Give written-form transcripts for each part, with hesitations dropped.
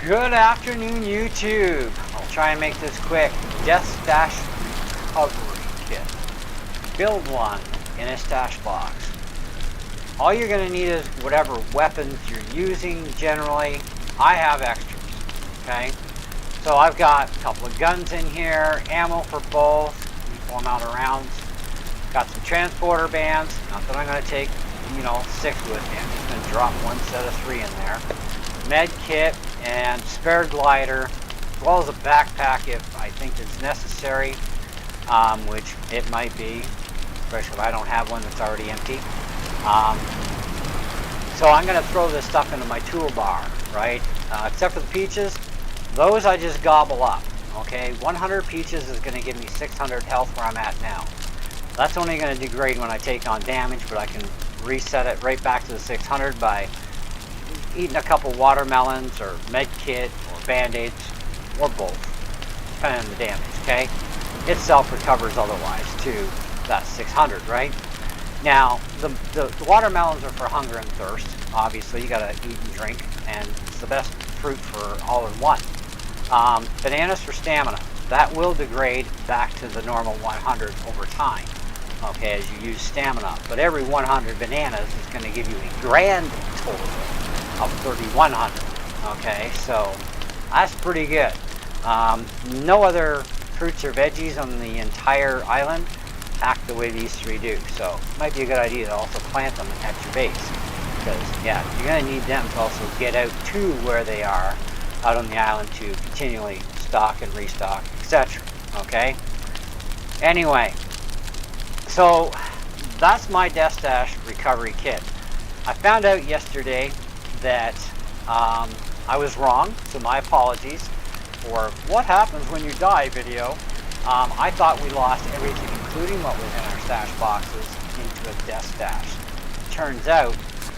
Good afternoon, YouTube. I'll try and make this quick. Death Stash Recovery Kit. Build one in a stash box. All you're going to need is whatever weapons you're using generally. I have extras, okay? So I've got a couple of guns in here, ammo for both, equal amount of rounds. Got some transporter bands, not that I'm going to take, 6 with me. I'm just going to drop one set of 3 in there. Med kit and spare glider, as well as a backpack if I think it's necessary, which it might be, especially if I don't have one that's already empty. So I'm going to throw this stuff into my toolbar, right? Except for the peaches, those I just gobble up, okay? 100 peaches is going to give me 600 health where I'm at now. That's only going to degrade when I take on damage, but I can reset it right back to the 600 by eating a couple watermelons or med kit or band-aids or both, depending on the damage, okay? It self-recovers otherwise to that 600, right? Now, the watermelons are for hunger and thirst. Obviously, you gotta eat and drink, and it's the best fruit for all in one. Bananas for stamina. That will degrade back to the normal 100 over time, okay, as you use stamina. But every 100 bananas is gonna give you a grand total of 3,100, okay? So that's pretty good. No other fruits or veggies on the entire island act the way these 3 do. So it might be a good idea to also plant them at your base, because yeah, you're gonna need them to also get out to where they are out on the island to continually stock and restock, etc. Okay? Anyway, so that's my Death Stash recovery kit. I found out yesterday that I was wrong, so my apologies for what happens when you die video. I thought we lost everything, including what was in our stash boxes, into a Death Stash. Turns out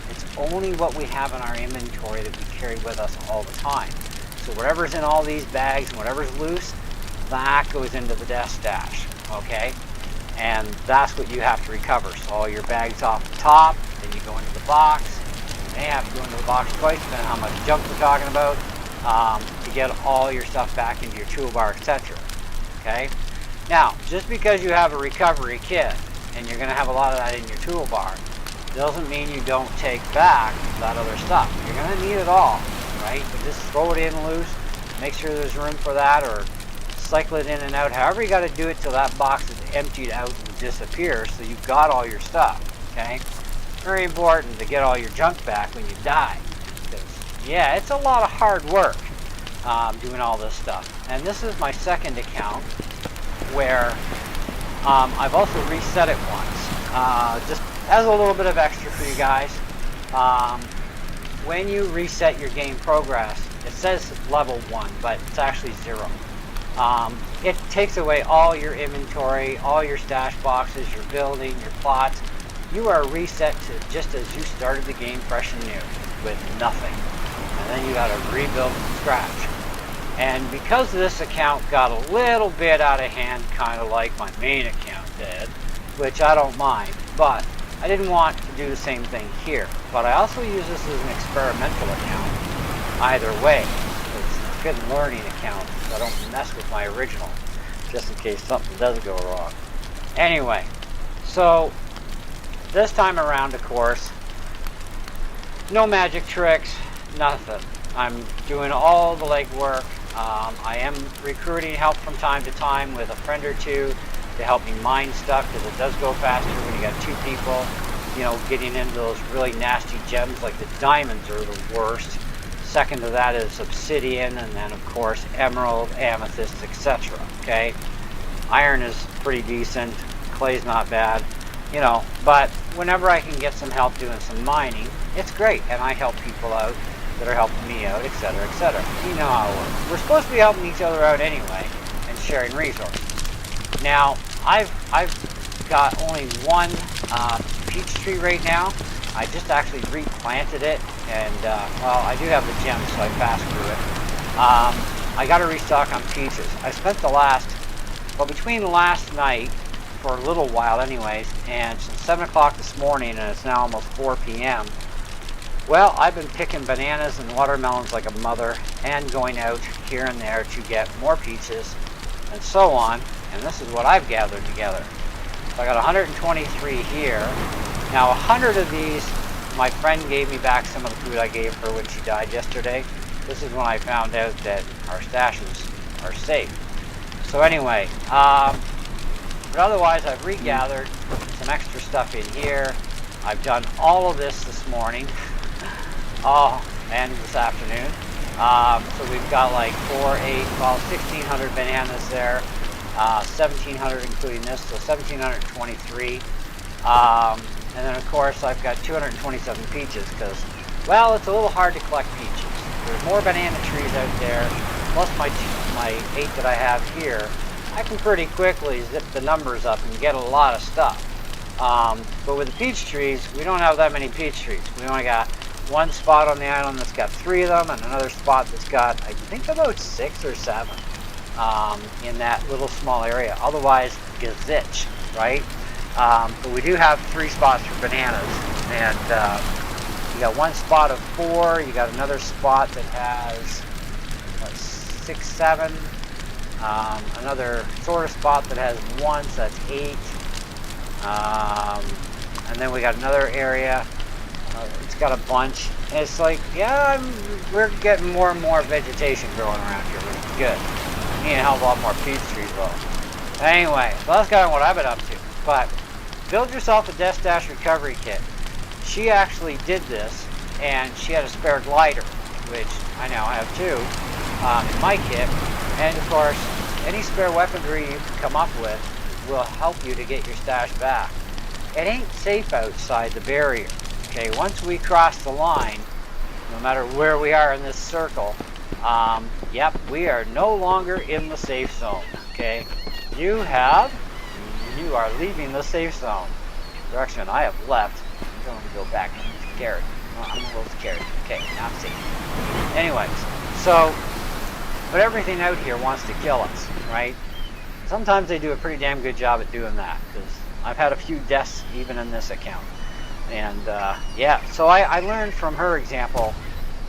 it's only what we have in our inventory that we carry with us all the time. So whatever's in all these bags and whatever's loose, that goes into the Death Stash, okay? And that's what you have to recover. So all your bags off the top, then you go into the box. You may have to go into the box twice, depending on how much junk we're talking about, to get all your stuff back into your toolbar, etc. Okay? Now, just because you have a recovery kit and you're going to have a lot of that in your toolbar, doesn't mean you don't take back that other stuff. You're going to need it all, right? But just throw it in loose, make sure there's room for that, or cycle it in and out. However you got to do it till that box is emptied out and disappears, so you've got all your stuff, okay? Very important to get all your junk back when you die, because yeah, it's a lot of hard work doing all this stuff. And this is my second account where I've also reset it once, just as a little bit of extra for you guys. When you reset your game progress, it says level 1, but it's actually 0. It takes away all your inventory, all your stash boxes, your building, your plots. You are reset to just as you started the game fresh and new with nothing. And then you got to rebuild from scratch. And because this account got a little bit out of hand, kind of like my main account did, which I don't mind, but I didn't want to do the same thing here. But I also use this as an experimental account. Either way, it's a good learning account, so I don't mess with my original, just in case something does go wrong. Anyway, so this time around, of course, no magic tricks, nothing. I'm doing all the legwork. I am recruiting help from time to time with a friend or two to help me mine stuff, because it does go faster when you got 2 people, getting into those really nasty gems. Like the diamonds are the worst. Second to that is obsidian, and then of course emerald, amethyst, etc. Okay, iron is pretty decent, clay's not bad, but whenever I can get some help doing some mining, it's great, and I help people out that are helping me out, etc., etc. You know how it works. We're supposed to be helping each other out anyway and sharing resources. Now, I've got only one peach tree right now. I just actually replanted it, and well, I do have the gems, so I passed through it. I got to restock on peaches. I spent between last night, for a little while anyways, and since 7 o'clock this morning, and it's now almost 4 p.m., Well, I've been picking bananas and watermelons like a mother and going out here and there to get more peaches and so on. And this is what I've gathered together. So I got 123 here. Now 100 of these, my friend gave me back some of the food I gave her when she died yesterday. This is when I found out that our stashes are safe. So anyway, but otherwise I've regathered some extra stuff in here. I've done all of this morning. And this afternoon. So we've got like 1,600 bananas there, 1,700 including this, so 1,723. And then of course I've got 227 peaches because, well, it's a little hard to collect peaches. There's more banana trees out there, plus my 8 that I have here. I can pretty quickly zip the numbers up and get a lot of stuff. But with the peach trees, we don't have that many peach trees. We only got one spot on the island that's got 3 of them, and another spot that's got, I think, about 6 or 7 in that little small area. Otherwise, gazitch, right? But we do have 3 spots for bananas, and you got one spot of 4. You got another spot that has 6, 7. Another sort of spot that has 1, so that's 8. And then we got another area. It's got a bunch, and it's like, yeah, we're getting more and more vegetation growing around here, which is good. We need a hell of a lot more peach trees, though. Anyway, so that's kind of what I've been up to. But build yourself a Death Stash recovery kit. She actually did this, and she had a spare glider, which I now have too, in my kit. And of course, any spare weaponry you can come up with will help you to get your stash back. It ain't safe outside the barrier. Okay, once we cross the line, no matter where we are in this circle, yep, we are no longer in the safe zone. Okay, you are leaving the safe zone. Direction I have left. I'm going to go back. I'm scared. I'm a little scared. Okay, now I'm safe. Anyways, so, but everything out here wants to kill us, right? Sometimes they do a pretty damn good job at doing that, because I've had a few deaths even in this account. And yeah, so I learned from her example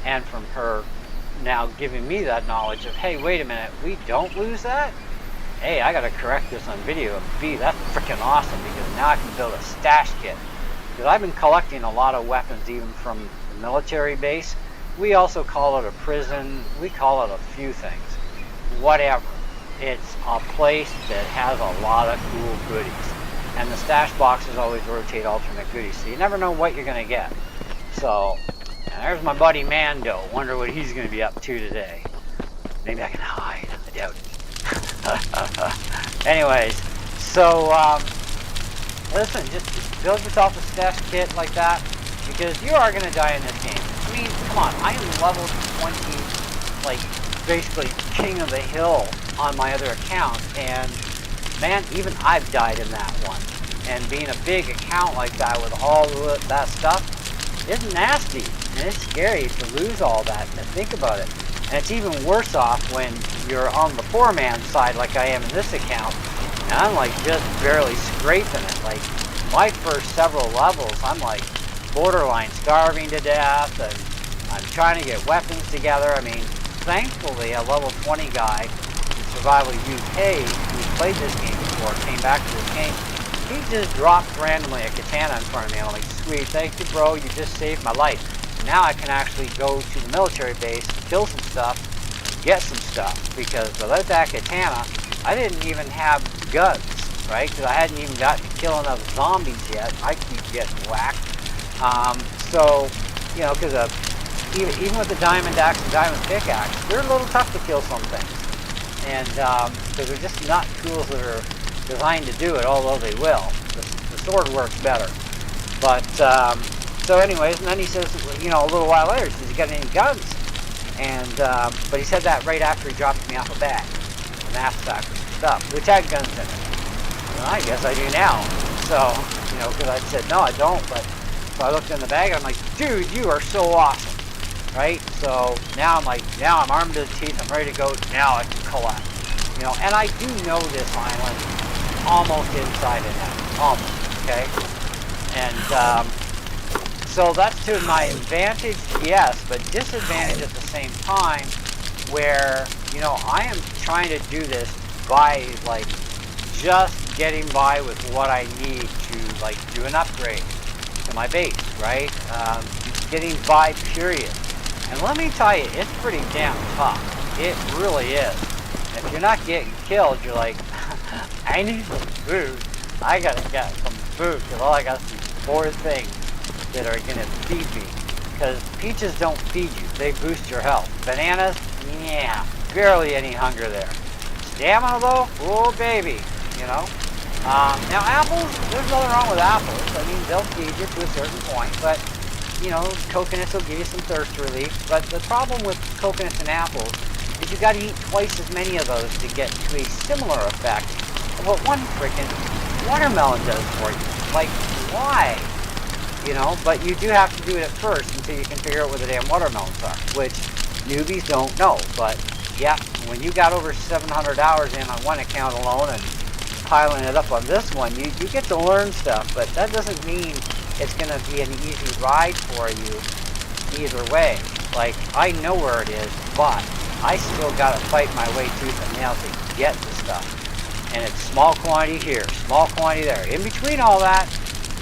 and from her now giving me that knowledge of, hey, wait a minute, we don't lose that? Hey, I gotta correct this on video. B, that's freaking awesome, because now I can build a stash kit. Because I've been collecting a lot of weapons even from the military base. We also call it a prison. We call it a few things. Whatever. It's a place that has a lot of cool goodies. And the stash boxes always rotate alternate goodies, so you never know what you're going to get. So, there's my buddy Mando. Wonder what he's going to be up to today. Maybe I can hide. I doubt it. Anyways, so, listen, just build yourself a stash kit like that, because you are going to die in this game. I mean, come on, I am level 20, like, basically king of the hill on my other account, and man, even I've died in that one. And being a big account like that with all that stuff is nasty. And it's scary to lose all that and to think about it. And it's even worse off when you're on the poor man's side like I am in this account. And I'm like just barely scraping it. Like my first several levels, I'm like borderline starving to death. And I'm trying to get weapons together. I mean, thankfully a level 20 guy Survival UK, who played this game before, came back to this game, he just dropped randomly a katana in front of me. I'm like, sweet, thank you, bro, you just saved my life. Now I can actually go to the military base, kill some stuff, get some stuff, because without that katana, I didn't even have guns, right? Because I hadn't even gotten to kill enough zombies yet. I keep getting whacked. So, you know, because even with the diamond axe and diamond pickaxe, they're a little tough to kill some things. And because they're just not tools that are designed to do it, although they will. The sword works better. But, so anyways, and then he says, you know, a little while later, he says, you got any guns? And, but he said that right after he dropped me off a bag, a knapsack or stuff, which had guns in it. Well, I guess I do now. So, you know, because I said, no, I don't, but, so I looked in the bag, and I'm like, dude, you are so awesome. Right? So now I'm like, now I'm armed to the teeth, I'm ready to go, now I can collect. You know, and I do know this island almost inside and out. Almost, okay? And So that's to my advantage, yes, but disadvantage at the same time, where, you know, I am trying to do this by, like, just getting by with what I need to, like, do an upgrade to my base, right? Getting by, period. And let me tell you, it's pretty damn tough. It really is. If you're not getting killed, you're like, I need some food. I gotta get some food, because all I got is these 4 things that are gonna feed me. Because peaches don't feed you, they boost your health. Bananas, yeah, barely any hunger there. Stamina though, oh baby, you know. Now apples, there's nothing wrong with apples. I mean, they'll feed you to a certain point, but you know, coconuts will give you some thirst relief. But the problem with coconuts and apples is you gotta eat twice as many of those to get to a similar effect of what one freaking watermelon does for you. Like, why? You know, but you do have to do it at first until you can figure out what the damn watermelons are, which newbies don't know. But yeah, when you got over 700 hours in on one account alone and piling it up on this one, you get to learn stuff, but that doesn't mean it's going to be an easy ride for you either way. Like, I know where it is, but I still got to fight my way tooth and nail to get the stuff. And it's small quantity here, small quantity there. In between all that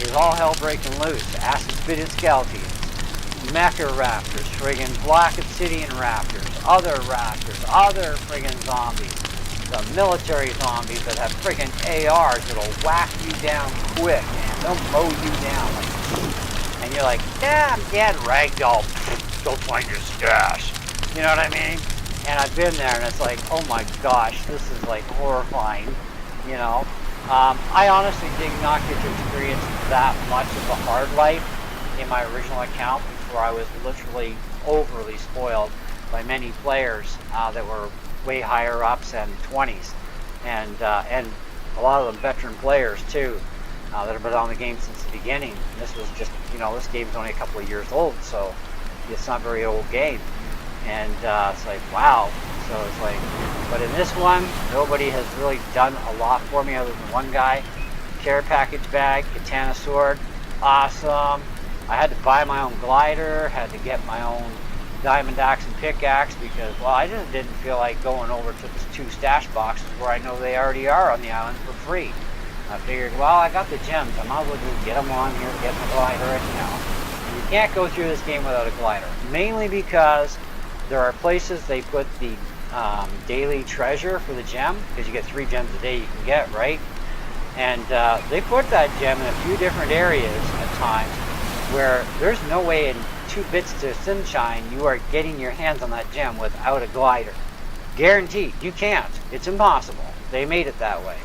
is all hell breaking loose. Acid spitting skeletons, mecha raptors, friggin' black obsidian raptors, other friggin' zombies. The military zombies that have friggin' ARs that'll whack you down quick, man. They'll mow you down. Like, and you're like, yeah, I'm dead, ragdoll. Go find your stash. You know what I mean? And I've been there, and it's like, oh my gosh, this is like horrifying, you know? I honestly did not get to experience that much of a hard life in my original account before I was literally overly spoiled by many players that were way higher ups and 20s, and a lot of them veteran players too that have been on the game since the beginning. And this was just, you know, this game's only a couple of years old, so it's not a very old game. And it's like, wow. So it's like, but in this one, nobody has really done a lot for me other than one guy. Care package bag, katana sword, awesome. I had to buy my own glider, had to get my own diamond axe and pickaxe because, well, I just didn't feel like going over to the 2 stash boxes where I know they already are on the island for free. I figured, well, I got the gems, I might as well just get them on here, get my glider, you know. And you can't go through this game without a glider, mainly because there are places they put the daily treasure for the gem, because you get 3 gems a day you can get, right? And they put that gem in a few different areas at times where there's no way in 2 bits to sunshine you are getting your hands on that gem without a glider. Guaranteed, you can't. It's impossible. They made it that way.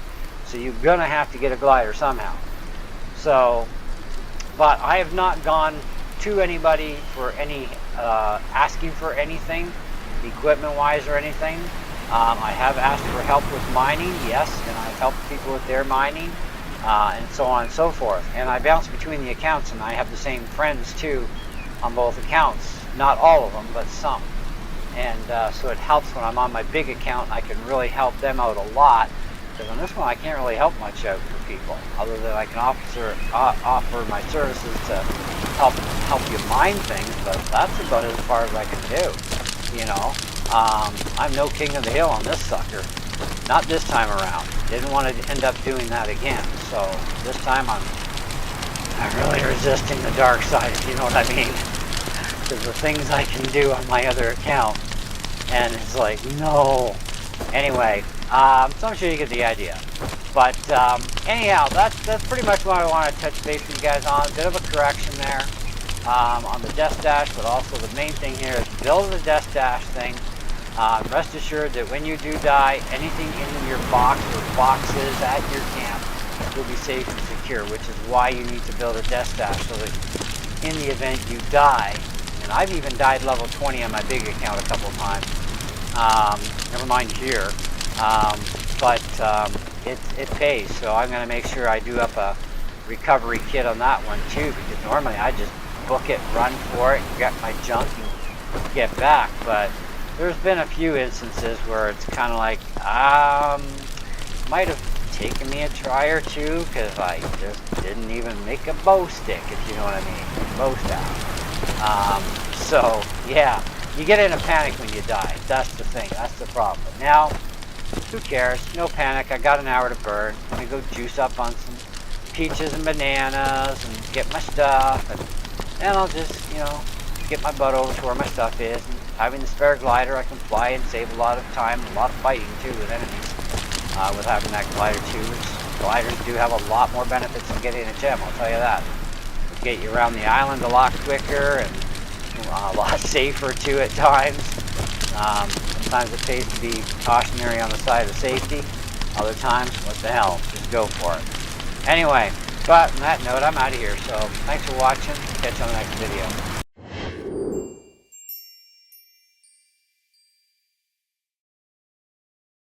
So you're gonna have to get a glider somehow. So, but I have not gone to anybody for any asking for anything, equipment-wise or anything. I have asked for help with mining, yes, and I've helped people with their mining, and so on and so forth. And I bounce between the accounts, and I have the same friends too on both accounts. Not all of them, but some. And so it helps when I'm on my big account. I can really help them out a lot. Because on this one, I can't really help much out for people, other than I can offer my services to help you mine things. But that's about as far as I can do. You know, I'm no king of the hill on this sucker. Not this time around. Didn't want to end up doing that again. So this time I'm really resisting the dark side, if you know what I mean. Because the things I can do on my other account, and it's like, no. Anyway, so I'm sure you get the idea. But anyhow, that's pretty much what I want to touch base with you guys on. A bit of a correction there on the Death Dash, but also the main thing here is build the Death Dash thing. Rest assured that when you do die, anything in your box or boxes at your camp will be safe and secure, which is why you need to build a Death Dash, so that in the event you die, and I've even died level 20 on my big account a couple times, never mind here, but it pays, so I'm going to make sure I do up a recovery kit on that one too, because normally I just book it, run for it, get my junk and get back, but there's been a few instances where it's kind of like, might have taken me a try or two because I just didn't even make a bow stick, if you know what I mean. Bow staff. So, yeah, you get in a panic when you die. That's the thing. That's the problem. But now, who cares? No panic. I got an hour to burn. I'm going to go juice up on some peaches and bananas and get my stuff. And then I'll just, you know, get my butt over to where my stuff is. And having the spare glider, I can fly and save a lot of time, a lot of fighting too with enemies. With having that glider too, which gliders do have a lot more benefits than getting a gem, I'll tell you that. It'll get you around the island a lot quicker and a lot safer too at times. Sometimes it pays to be cautionary on the side of safety. Other times, what the hell, just go for it. Anyway, but on that note, I'm out of here. So thanks for watching. Catch you on the next video.